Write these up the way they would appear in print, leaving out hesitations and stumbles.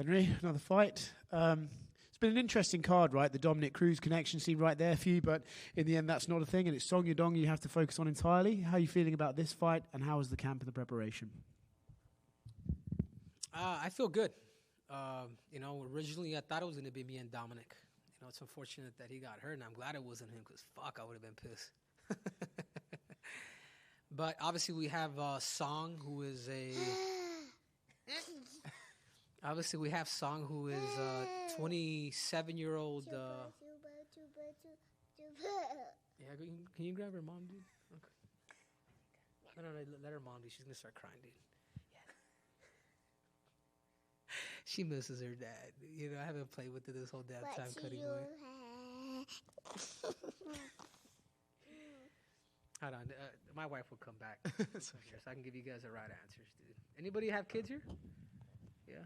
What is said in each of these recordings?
Henry, another fight. It's been an interesting card, right? The Dominic Cruz connection seemed right there for you, but in the end, that's not a thing, and it's Song Yadong you have to focus on entirely. How are you feeling about this fight, and how was the camp and the preparation? I feel good. Originally I thought it was going to be me and Dominic. It's unfortunate that he got hurt, and I'm glad it wasn't him because, fuck, I would have been pissed. But obviously we have Song, who is a... Obviously, we have Song, who is a 27-year-old. Yeah, can you grab her mom, dude? Okay. No, let her mom, dude. She's gonna start crying, dude. Yeah. She misses her dad. I haven't played with her this whole damn time cutting away. Hold on, my wife will come back so I can give you guys the right answers, dude. Anybody have kids here? Yeah.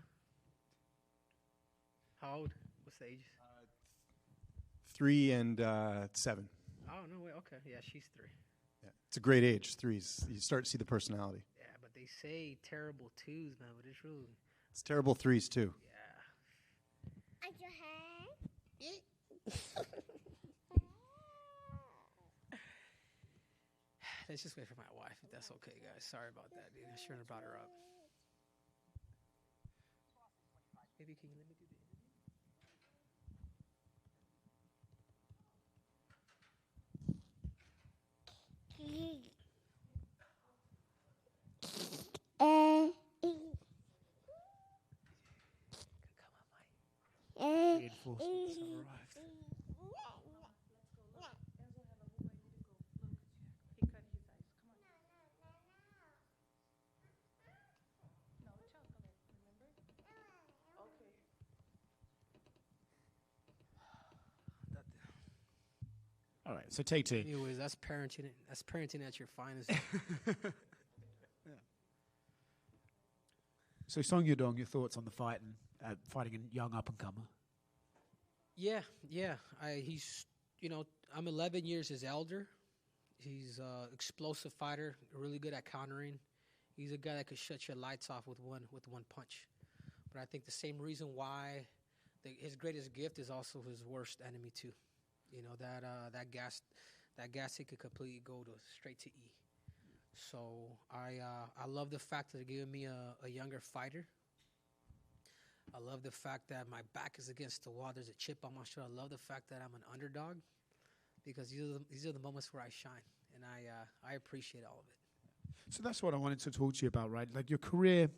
How old? What's the age? 3 and 7. Oh, no way. Okay. Yeah, she's 3. Yeah, it's a great age. 3's. You start to see the personality. Yeah, but they say terrible 2s, man, but it's true. It's terrible 3's, too. Yeah. Let's just wait for my wife, if that's okay, guys. Sorry about that, dude. I shouldn't have brought her up. Maybe can you let me do the Reinforcements have arrived. All right, so take 2. Anyways, that's parenting. That's parenting at your finest. Yeah. So Song Yadong, your thoughts on the fight and fighting a young up-and-comer? Yeah. I'm 11 years his elder. He's an explosive fighter, really good at countering. He's a guy that could shut your lights off with one punch. But I think the same reason why his greatest gift is also his worst enemy too. That gas he could completely go straight to E. So I love the fact that they're giving me a younger fighter. I love the fact that my back is against the wall. There's a chip on my shoulder. I love the fact that I'm an underdog because these are the moments where I shine, and I appreciate all of it. So that's what I wanted to talk to you about, right? Like your career,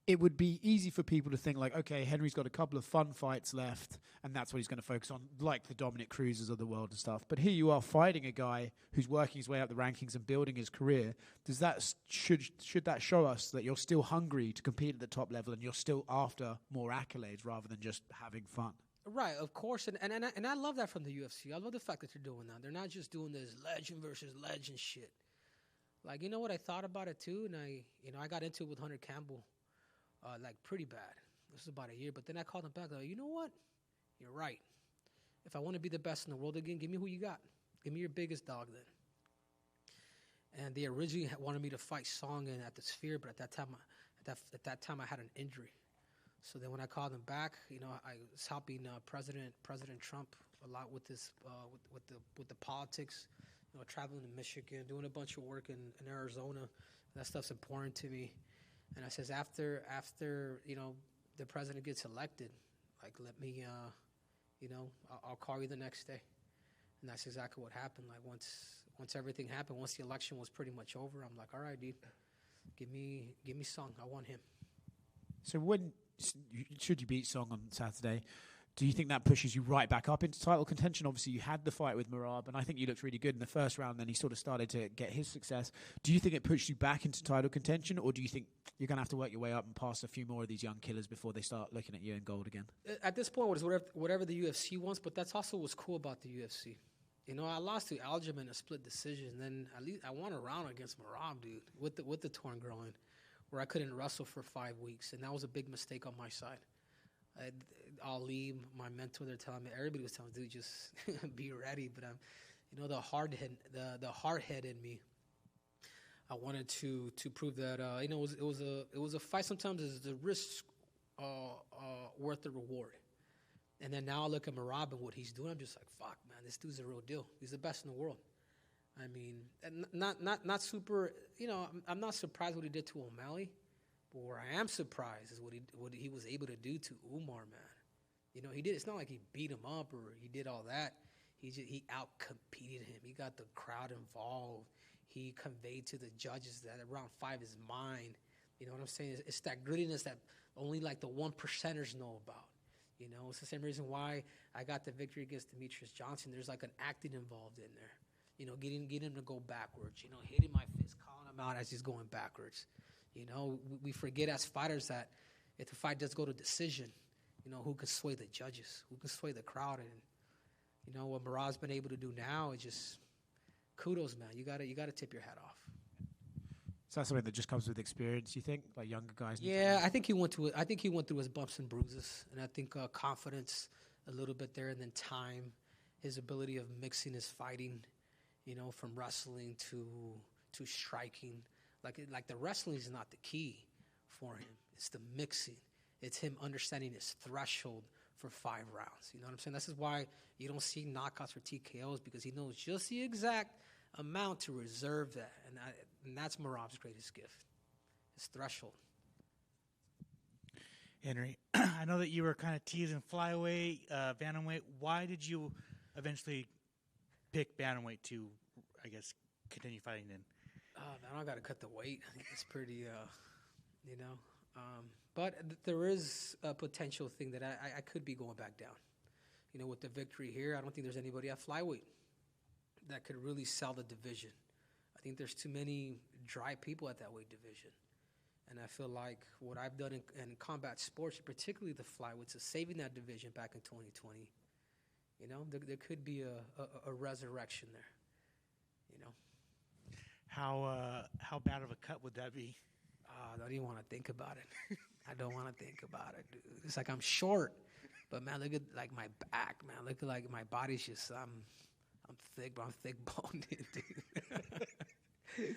it would be easy for people to think like, okay, Henry's got a couple of fun fights left, and that's what he's going to focus on, like the Dominic Cruzes of the world and stuff. But here you are fighting a guy who's working his way up the rankings and building his career. Does that should that show us that you're still hungry to compete at the top level and you're still after more accolades rather than just having fun? Right, of course, and I love that from the UFC. I love the fact that they're doing that. They're not just doing this legend versus legend shit. Like, you know what, I thought about it too, and I got into it with Hunter Campbell. Like pretty bad. This was about a year, but then I called him back. Like, you know what? You're right. If I want to be the best in the world again, give me who you got. Give me your biggest dog then. And they originally wanted me to fight Song at the Sphere, but at that time I had an injury. So then when I called him back, I was helping President Trump a lot with this with the politics. Traveling to Michigan, doing a bunch of work in Arizona. That stuff's important to me. And I says, after the president gets elected, like, let me, I'll call you the next day. And that's exactly what happened. Like, once everything happened, once the election was pretty much over, I'm like, all right, dude, give me Song. I want him. So should you beat Song on Saturday, do you think that pushes you right back up into title contention? Obviously, you had the fight with Merab, and I think you looked really good in the first round. Then he sort of started to get his success. Do you think it pushes you back into title contention, or do you think you're going to have to work your way up and pass a few more of these young killers before they start looking at you in gold again? At this point, it's whatever the UFC wants, but that's also what's cool about the UFC. I lost to Aljamain in a split decision. Then at least I won a round against Merab, dude, with the torn groin, where I couldn't wrestle for 5 weeks, and that was a big mistake on my side. Ali, my mentor, they're telling me, everybody was telling me, dude, just be ready. But the hard head in me, I wanted to prove that it was a fight. Sometimes the risk worth the reward. And then now I look at Merab and what he's doing. I'm just like, fuck, man, this dude's a real deal. He's the best in the world. I mean, not super. You know, I'm not surprised what he did to O'Malley, but where I am surprised is what he was able to do to Umar, man. You know, he did. It's not like he beat him up or he did all that. He out-competed him. He got the crowd involved. He conveyed to the judges that round 5 is mine. You know what I'm saying? It's that grittiness that only like the 1%ers know about. You know, it's the same reason why I got the victory against Demetrius Johnson. There's like an acting involved in there. You know, getting him to go backwards. You know, hitting my fist, calling him out as he's going backwards. You know, we forget as fighters that if the fight does go to decision, you know, who can sway the judges, who can sway the crowd, and you know what Merab's been able to do now is just kudos, man. You gotta tip your hat off. So that's something that just comes with experience, you think, like younger guys? Yeah, I think he went through his bumps and bruises, and I think confidence a little bit there, and then time, his ability of mixing his fighting, you know, from wrestling to striking. Like the wrestling is not the key for him. It's the mixing. It's him understanding his threshold for 5 rounds. You know what I'm saying? This is why you don't see knockouts or TKOs, because he knows just the exact amount to reserve that, and that's Merab's greatest gift, his threshold. Henry, I know that you were kind of teasing flyweight, bantamweight. Why did you eventually pick bantamweight to, I guess, continue fighting in? Man, I got to cut the weight. I think it's pretty, you know. But there is a potential thing that I could be going back down. You know, with the victory here, I don't think there's anybody at flyweight that could really sell the division. I think there's too many dry people at that weight division. And I feel like what I've done in combat sports, particularly the flyweights, is saving that division back in 2020. You know, there could be a resurrection there, you know. How bad of a cut would that be? I don't even want to think about it. I don't want to think about it, dude. It's like I'm short, but man, look at like my back, man. Look at like my body's just I'm thick, but I'm thick boned, dude.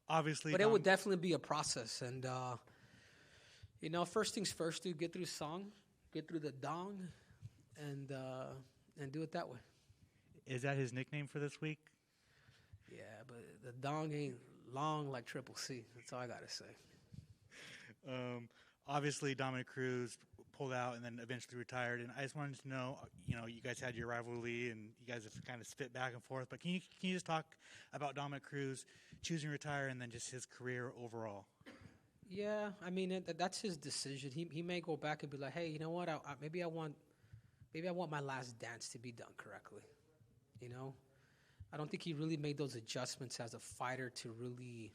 Obviously, but it would definitely be a process, and you know, first things first, dude. Get through song, get through the dong, and do it that way. Is that his nickname for this week? Yeah, but the dong ain't long like Triple C. That's all I gotta say. Obviously, Dominic Cruz pulled out and then eventually retired. And I just wanted to know, you know, you guys had your rivalry and you guys have kind of spit back and forth. But can you just talk about Dominic Cruz choosing to retire and then just his career overall? Yeah, I mean that's his decision. He may go back and be like, hey, you know what? Maybe I want my last dance to be done correctly. You know, I don't think he really made those adjustments as a fighter to really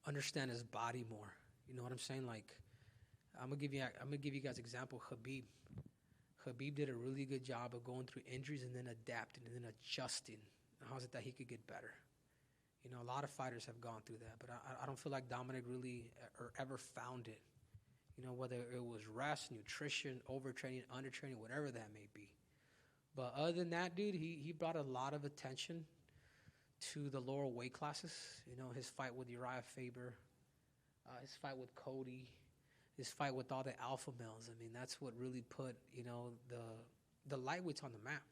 understand his body more. You know what I'm saying? Like, I'm gonna give you guys an example. Khabib did a really good job of going through injuries and then adapting and then adjusting. How's it that he could get better? You know, a lot of fighters have gone through that, but I don't feel like Dominic really or ever found it. You know, whether it was rest, nutrition, overtraining, undertraining, whatever that may be. But other than that, dude, he brought a lot of attention to the lower weight classes. You know, his fight with Uriah Faber, his fight with Cody, his fight with all the alpha males. I mean, that's what really put, you know, the lightweights on the map.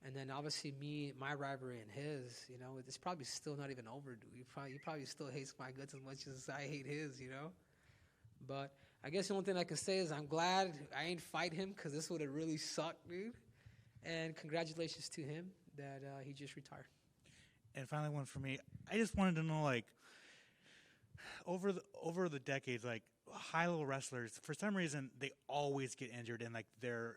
And then obviously my rivalry and his, you know, it's probably still not even over, dude. He probably still hates my guts as much as I hate his, you know. But I guess the only thing I can say is I'm glad I ain't fight him, because this would have really sucked, dude. And congratulations to him that he just retired. And finally, one for me. I just wanted to know, like, over the decades, like, high-level wrestlers, for some reason, they always get injured, and like their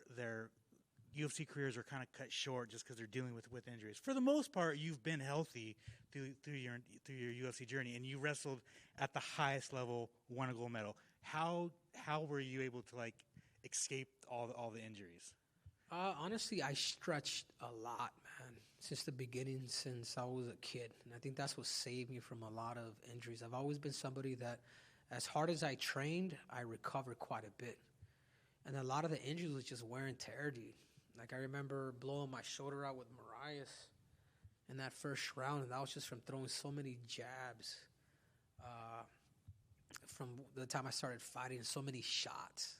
UFC careers are kind of cut short just because they're dealing with injuries. For the most part, you've been healthy through your UFC journey, and you wrestled at the highest level, won a gold medal. How were you able to like escape all the injuries? Honestly, I stretched a lot, man, since the beginning, since I was a kid. And I think that's what saved me from a lot of injuries. I've always been somebody that, as hard as I trained, I recovered quite a bit. And a lot of the injuries was just wear and tear, dude. Like, I remember blowing my shoulder out with Marias in that first round, and that was just from throwing so many jabs. from the time I started fighting. So many shots,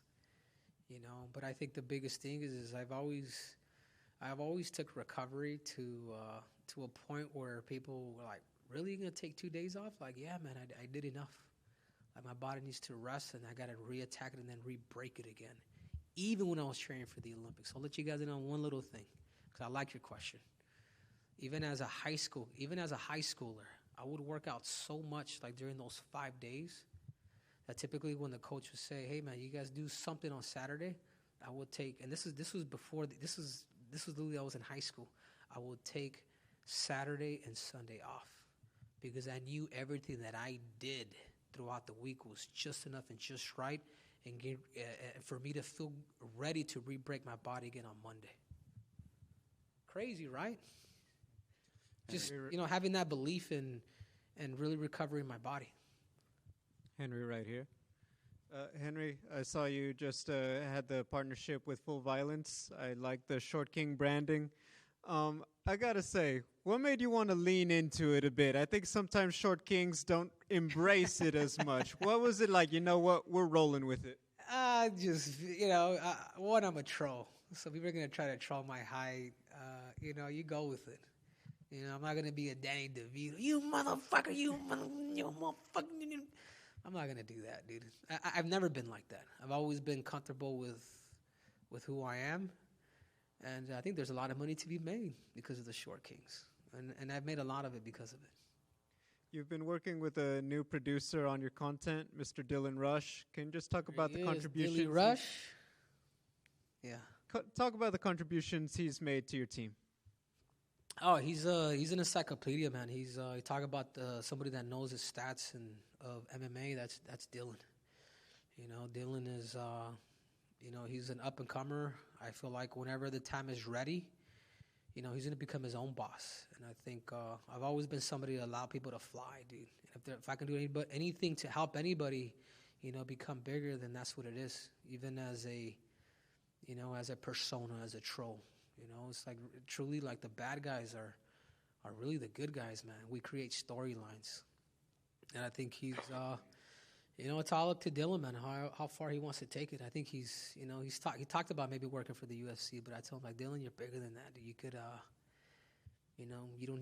you know. But I think the biggest thing is I've always took recovery to a point where people were like, "Really, you gonna take 2 days off?" Like, yeah, man, I did enough. Like, my body needs to rest, and I gotta re-attack it and then re-break it again. Even when I was training for the Olympics, I'll let you guys in on one little thing because I like your question. Even as a schooler, I would work out so much like during those 5 days that typically when the coach would say, "Hey, man, you guys do something on Saturday," I would take, and this was before this was literally I was in high school. I would take Saturday and Sunday off because I knew everything that I did throughout the week was just enough and just right, and for me to feel ready to re-break my body again on Monday. Crazy, right? Just, having that belief and really recovering my body. Henry right here. Henry, I saw you just had the partnership with Full Violence. I like the Short King branding. I gotta say, what made you want to lean into it a bit? I think sometimes Short Kings don't embrace it as much. What was it like? You know what? We're rolling with it. One, I'm a troll. So people are going to try to troll my height. You go with it. I'm not going to be a Danny DeVito. You motherfucker, you motherfucker. I'm not going to do that, dude. I've never been like that. I've always been comfortable with who I am. And I think there's a lot of money to be made because of the Short Kings. And I've made a lot of it because of it. You've been working with a new producer on your content, Mr. Dylan Rush. Can you just talk about the contributions? Dylan Rush? Yeah. Talk about the contributions he's made to your team. Oh, he's an encyclopedia, man. You talk about somebody that knows his stats of MMA. That's Dylan. Dylan is he's an up and comer. I feel like whenever the time is ready, he's going to become his own boss. And I think I've always been somebody to allow people to fly, dude. If I can do anything to help anybody, become bigger, then that's what it is. Even as a persona, as a troll. It's like truly like the bad guys are really the good guys, man. We create storylines. And I think he's, it's all up to Dylan, man, how far he wants to take it. I think he talked about maybe working for the UFC, but I told him, like, Dylan, you're bigger than that. You could, you don't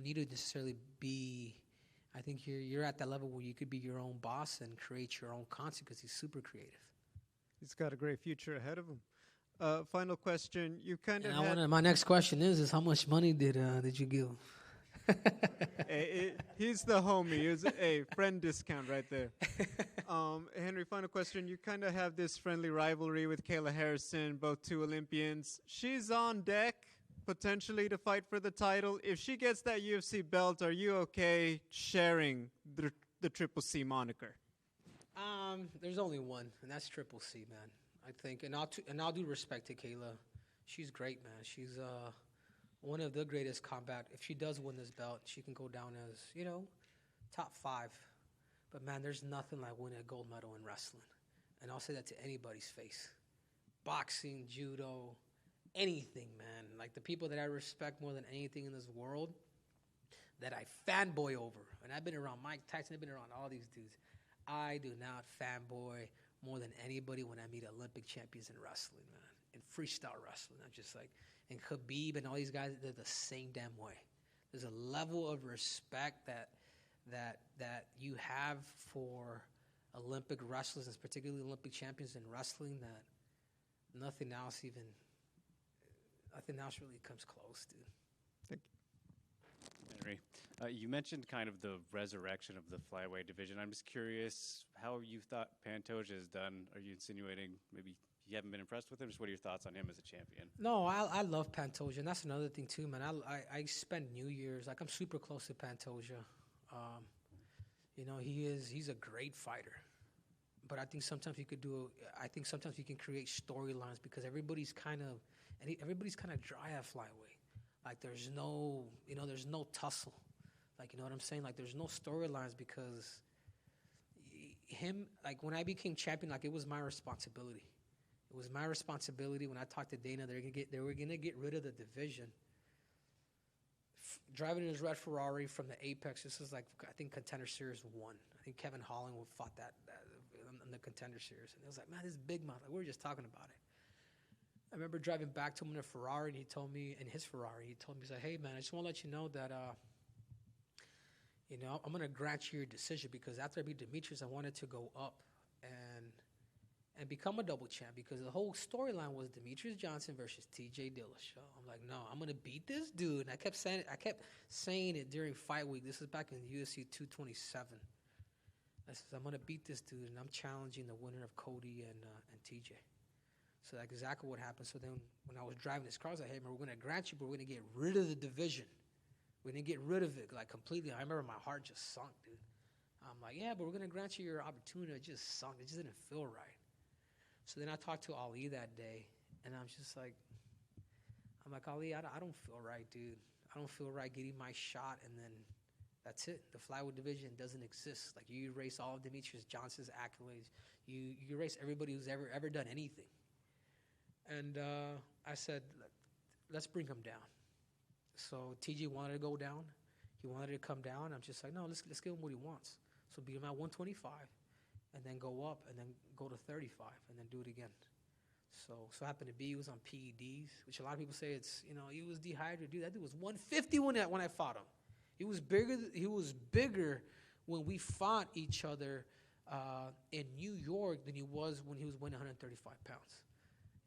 need to necessarily be, I think you're at that level where you could be your own boss and create your own content because he's super creative. He's got a great future ahead of him. Final question. You kind of my next question is how much money did you give? He's the homie. He's a friend discount right there. Henry, final question. You kind of have this friendly rivalry with Kayla Harrison, both two Olympians. She's on deck potentially to fight for the title. If she gets that UFC belt, are you okay sharing the Triple C moniker? There's only one, and that's Triple C, man. I think, and I'll do respect to Kayla. She's great, man. She's one of the greatest combat. If she does win this belt, she can go down as top 5. But man, there's nothing like winning a gold medal in wrestling, and I'll say that to anybody's face. Boxing, judo, anything, man. Like the people that I respect more than anything in this world, that I fanboy over, and I've been around Mike Tyson, I've been around all these dudes. I do not fanboy more than anybody when I meet Olympic champions in wrestling, man, in freestyle wrestling. I'm just like, and Khabib and all these guys, they're the same damn way. There's a level of respect that you have for Olympic wrestlers, and particularly Olympic champions in wrestling, that nothing else really comes close, dude. Thank you. Henry, you mentioned kind of the resurrection of the flyweight division. I'm just curious how you thought Pantoja has done. Are you insinuating maybe you haven't been impressed with him? Just what are your thoughts on him as a champion? No, I love Pantoja, and that's another thing too, man. I spend New Year's, like I'm super close to Pantoja. He's a great fighter, but I think sometimes you can create storylines because everybody's kind of dry at flyweight. Like there's no tussle. Like, you know what I'm saying? Like there's no storylines because like when I became champion, like it was my responsibility. It was my responsibility when I talked to Dana, they were gonna get rid of the division driving in his red Ferrari from the Apex. This is like, I think, Contender Series 1. I think Kevin Holland fought that in the Contender Series. And it was like, man, this is big mouth. Like, we were just talking about it. I remember driving back to him in a Ferrari, and he told me, he's like, hey, man, I just want to let you know that, I'm going to grant you your decision, because after I beat Demetrius, I wanted to go up and become a double champ, because the whole storyline was Demetrius Johnson versus TJ Dillashaw. I'm like, no, I'm going to beat this dude. And I kept saying it during fight week. This is back in UFC 227. I said, I'm going to beat this dude, and I'm challenging the winner of Cody and TJ. So that's exactly what happened. So then when I was driving this car, I was like, hey, man, we're going to grant you, but we're going to get rid of the division. We're going to get rid of it, like, completely. I remember my heart just sunk, dude. I'm like, yeah, but we're going to grant you your opportunity. It just sunk. It just didn't feel right. So then I talked to Ali that day, and I'm like, Ali, I don't feel right, dude. I don't feel right getting my shot, and then that's it. The flyweight division doesn't exist. Like, you erase all of Demetrius Johnson's accolades. You erase everybody who's ever done anything. And I said, let's bring him down. So TJ wanted to go down. He wanted to come down. I'm just like, no, let's give him what he wants. So beat him at 125, and then go up, and then go to 35, and then do it again. So happened to be he was on PEDs, which a lot of people say it's, he was dehydrated. Dude, that dude was 150 when I fought him. He was bigger when we fought each other in New York than he was when he was weighing 135 pounds.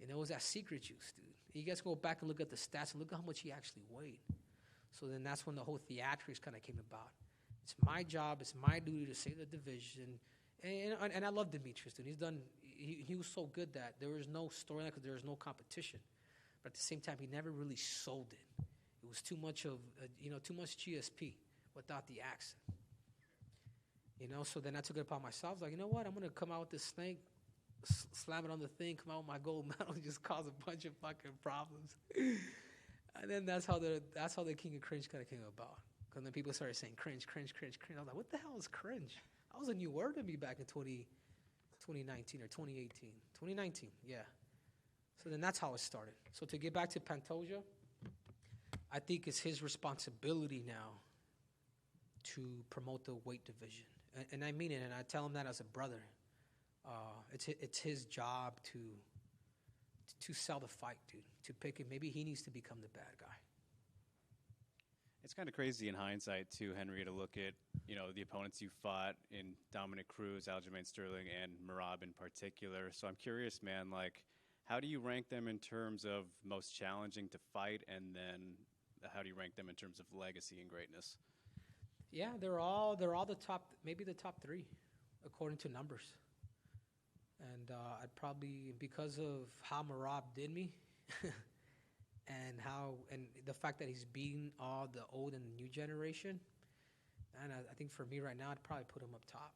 It was that secret juice, dude. You guys go back and look at the stats and look at how much he actually weighed. So then that's when the whole theatrics kind of came about. It's my job, it's my duty to save the division. And I love Demetrius, dude. He was so good that there was no storyline because there was no competition. But at the same time, he never really sold it. It was too much GSP without the accent. So then I took it upon myself. I was like, you know what? I'm going to come out with this snake, slam it on the thing, come out with my gold medal, and just cause a bunch of fucking problems. And then that's how the King of Cringe kind of came about. Because then people started saying cringe. I was like, what the hell is cringe? That was a new word to me back in 2019 or 2018. 2019, yeah. So then that's how it started. So to get back to Pantoja, I think it's his responsibility now to promote the weight division. And I mean it, and I tell him that as a brother. It's his job to sell the fight, dude. To pick it. Maybe he needs to become the bad guy. It's kind of crazy in hindsight, too, Henry, to look at, the opponents you fought in Dominic Cruz, Aljamain Sterling, and Merab in particular. So I'm curious, man, like, how do you rank them in terms of most challenging to fight, and then how do you rank them in terms of legacy and greatness? Yeah, they're all the top, maybe the top three, according to numbers. And I'd probably, because of how Merab did me, and the fact that he's beaten all the old and the new generation, and I think for me right now, I'd probably put him up top.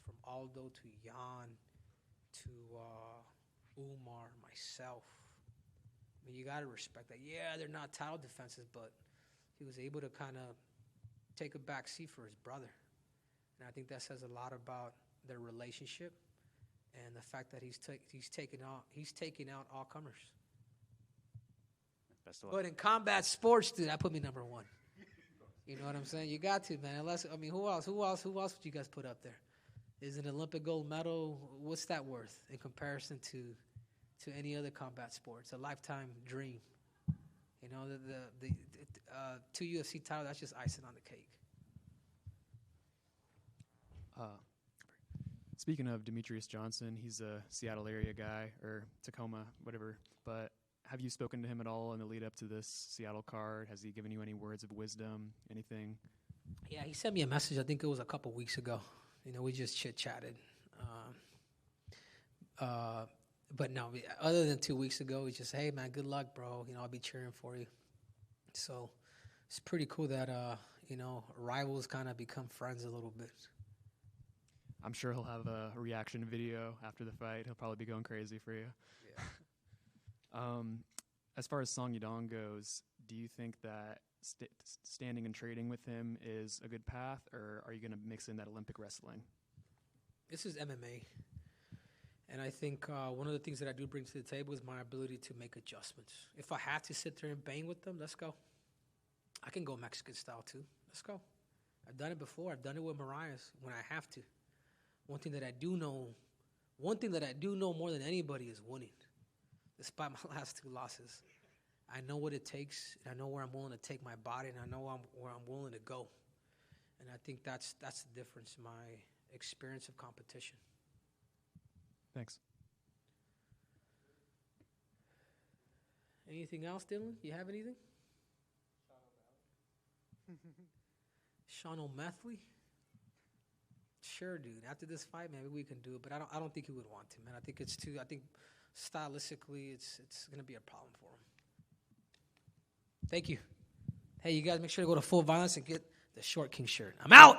From Aldo to Jan to Umar, myself. I mean, you got to respect that. Yeah, they're not title defenses, but he was able to kind of take a back seat for his brother. And I think that says a lot about their relationship and the fact that he's taking out all comers. Best of luck. But in combat sports, dude, that put me number one. You know what I'm saying? You got to, man. Who else would you guys put up there? Is an Olympic gold medal, what's that worth in comparison to any other combat sport? It's a lifetime dream. The 2 UFC titles, that's just icing on the cake. Speaking of Demetrius Johnson, he's a Seattle area guy, or Tacoma, whatever, but have you spoken to him at all in the lead up to this Seattle card? Has he given you any words of wisdom, anything? Yeah, he sent me a message, I think it was a couple weeks ago. We just chit-chatted. But no, other than 2 weeks ago, he just, hey, man, good luck, bro. I'll be cheering for you. So it's pretty cool that, rivals kind of become friends a little bit. I'm sure he'll have a reaction video after the fight. He'll probably be going crazy for you. Yeah. As far as Song Yadong goes, do you think that standing and trading with him is a good path, or are you going to mix in that Olympic wrestling? This is MMA. And I think one of the things that I do bring to the table is my ability to make adjustments. If I have to sit there and bang with them, let's go. I can go Mexican style too. Let's go. I've done it before. I've done it with Mariah's when I have to. One thing that I do know more than anybody is winning. Despite my last 2 losses, I know what it takes, and I know where I'm willing to take my body, and I know where I'm willing to go. And I think that's the difference in my experience of competition. Thanks. Anything else, Dylan? You have anything? Sean O'Methley? Sure, dude. After this fight, maybe we can do it, but I don't think he would want to, man. I think stylistically it's going to be a problem for him. Thank you. Hey, you guys make sure to go to Full Violence and get the Short King shirt. I'm out.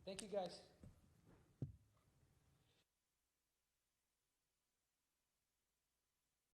Thank you, guys.